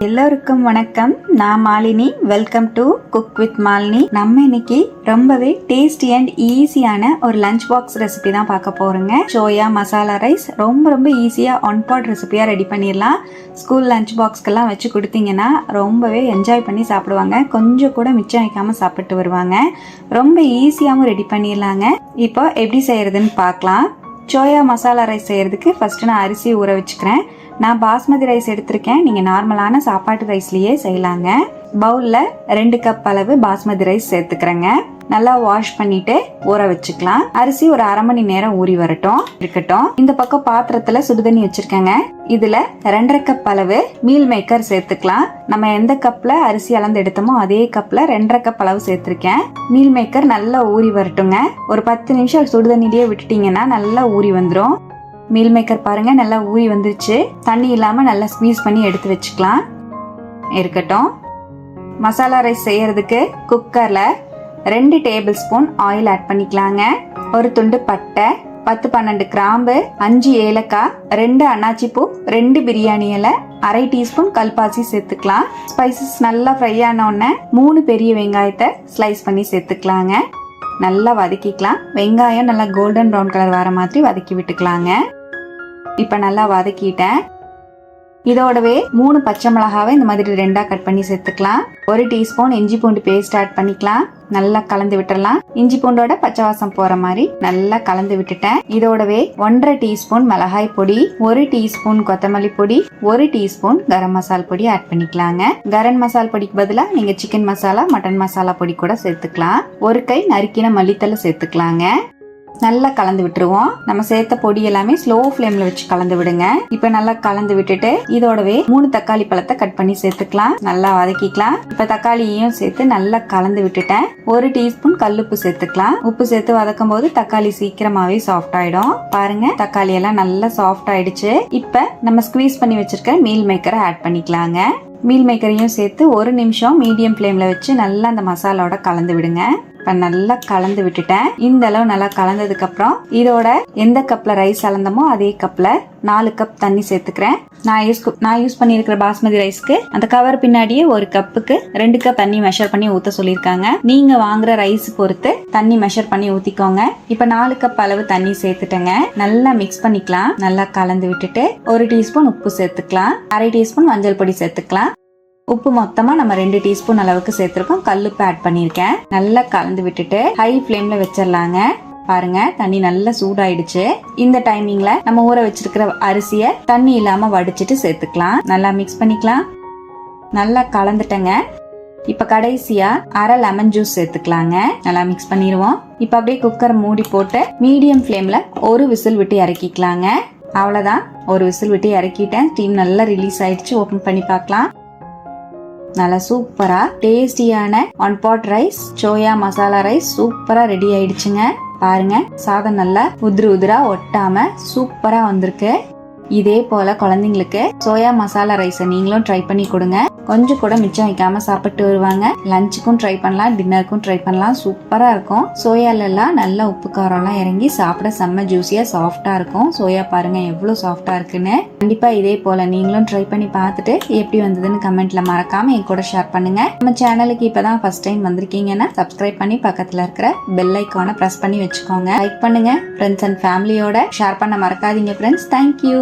எல்லோருக்கும் வணக்கம். நான் Malini. Welcome to cook with Malini. நம்ம இன்னைக்கு ரொம்பவே டேஸ்டி அண்ட் ஈஸியான ஒரு லஞ்ச் பாக்ஸ் ரெசிபி தான் பார்க்க போறோங்க. சோயா மசாலா ரைஸ் ரொம்ப ஈஸியா ஒன் பாட் ரெசிபியா ரெடி பண்ணிடலாம். ஸ்கூல் லஞ்ச் பாக்ஸ்க்கெல்லாம் வச்சு கொடுத்தீங்கன்னா ரொம்பவே என்ஜாய் பண்ணி சாப்பிடுவாங்க. கொஞ்சம் கூட மிச்சம் வைக்காம சாப்பிட்டு வருவாங்க. ரொம்ப ஈஸியாகவும் ரெடி பண்ணிடலாங்க. இப்போ எப்படி செய்யறதுன்னு பார்க்கலாம். சோயா மசாலா ரைஸ் செய்யறதுக்கு ஃபர்ஸ்ட் நான் அரிசி ஊற வச்சுக்கிறேன். நான் பாஸ்மதி ரைஸ் எடுத்திருக்கேன். நீங்கள் நார்மலான சாப்பாட்டு ரைஸ்லேயே செய்யலாங்க. பவுலில் 2 கப் அளவு பாஸ்மதி ரைஸ் சேர்த்துக்கிறேங்க. நல்லா வாஷ் பண்ணிட்டு ஊற வச்சுக்கலாம். அரிசி ஒரு அரை மணி நேரம் ஊறி இருக்கட்டும். இந்த பக்கம் பாத்திரத்துல சுடுதண்ணி வச்சிருக்கேங்க. இதுல 2.5 கப் அளவு மீல் மேக்கர் சேர்த்துக்கலாம். நம்ம எந்த கப்ல அரிசி அளந்து எடுத்தோமோ அதே கப்ல 2.5 கப் அளவு சேர்த்திருக்கேன். மீல் மேக்கர் நல்லா ஊறி வரட்டுங்க. ஒரு 10 நிமிஷம் சுடுதண்ணிலேயே விட்டுட்டீங்கன்னா நல்லா ஊறி வந்துடும். மீல் மேக்கர் பாருங்க நல்லா ஊறி வந்துருச்சு. தண்ணி இல்லாம நல்லா ஸ்குவீஸ் பண்ணி எடுத்து வச்சுக்கலாம். இருக்கட்டும். மசாலா ரைஸ் செய்யறதுக்கு குக்கர்ல 2 டேபிள் ஸ்பூன் ஆயில் ஆட் பண்ணிக்கலாங்க. ஒரு துண்டு பட்டை, 10-12 கிராம்பு, 5 ஏலக்காய், 2 அன்னாச்சி பூ, 2 பிரியாணி இலை, அரை டீஸ்பூன் கல்பாசி சேர்த்துக்கலாம். ஸ்பைசஸ் நல்லா ஃப்ரை ஆன உடனே 3 பெரிய வெங்காயத்தை ஸ்லைஸ் பண்ணி சேர்த்துக்கலாங்க. நல்லா வதக்கிக்கலாம். வெங்காயம் நல்லா கோல்டன் ப்ரௌன் கலர் வர மாதிரி வதக்கி விட்டுக்கலாங்க. இப்ப நல்லா வதக்கிட்டேன். இதோடவே 3 பச்சை மிளகாவை இந்த மாதிரி 2ஆ கட் பண்ணி சேர்த்துக்கலாம். 1 டீஸ்பூன் இஞ்சி பூண்டு பேஸ்ட் ஆட் பண்ணிக்கலாம். நல்லா கலந்து விட்டுறலாம். இஞ்சி பூண்டோட பச்சை வாசம் போற மாதிரி நல்லா கலந்து விட்டுட்டேன். இதோடவே 1.5 டீஸ்பூன் மிளகாய் பொடி, 1 டீஸ்பூன் கொத்தமல்லி பொடி, 1 டீஸ்பூன் கரம் மசால் பொடி ஆட் பண்ணிக்கலாங்க. கரம் மசால் பொடிக்கு பதிலா நீங்க சிக்கன் மசாலா, மட்டன் மசாலா பொடி கூட சேர்த்துக்கலாம். 1 கை நறுக்கின மல்லித்தலை சேர்த்துக்கலாங்க. நல்லா கலந்து விட்டுருவோம். நம்ம சேர்த்த பொடி எல்லாமே ஸ்லோ ஃப்ளேம்ல வச்சு கலந்து விடுங்க. இப்ப நல்லா கலந்து விட்டுட்டு இதோடவே 3 தக்காளி பழத்தை கட் பண்ணி சேர்த்துக்கலாம். நல்லா வதக்கிக்கலாம். இப்ப தக்காளியையும் சேர்த்து நல்லா கலந்து விட்டுட்டேன். 1 டீஸ்பூன் கல்லுப்பு சேர்த்துக்கலாம். உப்பு சேர்த்து வதக்கும் போது தக்காளி சீக்கிரமாவே சாஃப்ட் ஆயிடும். பாருங்க தக்காளி எல்லாம் நல்லா சாஃப்ட் ஆயிடுச்சு. இப்ப நம்ம ஸ்குவீஸ் பண்ணி வச்சிருக்கிற மீல் மேக்கரை ஆட் பண்ணிக்கலாங்க. மீல் மேக்கரையும் சேர்த்து 1 நிமிஷம் மீடியம் ஃப்ளேம்ல வச்சு நல்லா அந்த மசாலாவோட கலந்து விடுங்க. இப்ப நல்லா கலந்து விட்டுட்டேன். இந்த அளவு நல்லா கலந்ததுக்கு அப்புறம் இதோட எந்த கப்ல ரைஸ் அளந்தமோ அதே கப்ல 4 கப் தண்ணி சேர்த்துக்கிறேன். நான் யூஸ் பண்ணிருக்கிற பாஸ்மதி ரைஸ்க்கு அந்த கவர் பின்னாடியே 1 கப்புக்கு 2 கப் தண்ணி மெஷர் பண்ணி ஊத்த சொல்லிருக்காங்க. நீங்க வாங்குற ரைஸ் பொறுத்து தண்ணி மெஷர் பண்ணி ஊத்திக்கோங்க. இப்ப 4 கப் அளவு தண்ணி சேர்த்துட்டேங்க. நல்லா மிக்ஸ் பண்ணிக்கலாம். நல்லா கலந்து விட்டுட்டு 1 டீஸ்பூன் உப்பு சேர்த்துக்கலாம். அரை டீஸ்பூன் மஞ்சள் பொடி சேர்த்துக்கலாம். உப்பு மொத்தமா நம்ம 2 டீஸ்பூன் அளவுக்கு சேர்த்திருக்கோம். கல்லுப்பு ஆட் பண்ணிருக்கேன். நல்லா கலந்து விட்டுட்டு ஹை ஃப்ளேம்ல வச்சிடலாங்க. பாருங்க தண்ணி நல்லா சூடாயிடுச்சு. இந்த டைமிங்ல நம்ம ஊற வச்சிருக்கிற அரிசிய தண்ணி இல்லாம வடிச்சிட்டு சேர்த்துக்கலாம். நல்லா மிக்ஸ் பண்ணிக்கலாம். நல்லா கலந்துட்டங்க. இப்ப கடைசியா அரை லெமன் ஜூஸ் சேர்த்துக்கலாங்க. நல்லா மிக்ஸ் பண்ணிடுவோம். இப்ப அப்படியே குக்கர் மூடி போட்டு மீடியம் ஃப்ளேம்ல 1 விசில் விட்டு இறக்கிக்கலாங்க. அவ்வளவுதான். 1 விசில் விட்டு இறக்கிட்டேன். ஸ்டீம் நல்லா ரிலீஸ் ஆயிடுச்சு. ஓபன் பண்ணி பார்க்கலாம். நல்லா சூப்பரா டேஸ்டியான one pot rice, soya masala rice சூப்பரா ரெடி ஆயிடுச்சுங்க. பாருங்க சாதம் நல்லா உதிரா ஒட்டாம சூப்பரா வந்திருக்கு. இதே போல குழந்தைங்களுக்கு சோயா மசாலா ரைஸை நீங்களும் ட்ரை பண்ணி கொடுங்க. கொஞ்சம் கூட மிச்சம் வைக்காம சாப்பிட்டு வருவாங்க. லஞ்சுக்கும் ட்ரை பண்ணலாம், டின்னருக்கும் ட்ரை பண்ணலாம். சூப்பரா இருக்கும். சோயால எல்லாம் நல்லா உப்பு காரம் எல்லாம் இறங்கி சாப்பிட செம்ம ஜூசியா சாஃப்டா இருக்கும். சோயா பாருங்க எவ்வளவு சாஃப்டா இருக்குன்னு. கண்டிப்பா இதே போல நீங்களும் ட்ரை பண்ணி பார்த்துட்டு எப்படி வந்ததுன்னு கமெண்ட்ல மறக்காம என் கூட ஷேர் பண்ணுங்க. நம்ம சேனலுக்கு இப்பதான் ஃபர்ஸ்ட் டைம் வந்திருக்கீங்கன்னா சப்ஸ்கிரைப் பண்ணி பக்கத்துல இருக்கிற பெல் ஐக்கானை பிரஸ் பண்ணி வச்சுக்கோங்க. லைக் பண்ணுங்க. ஃப்ரெண்ட்ஸ் அண்ட் ஃபேமிலியோட ஷேர் பண்ண மறக்காதீங்க ஃப்ரெண்ட்ஸ். தேங்க்யூ.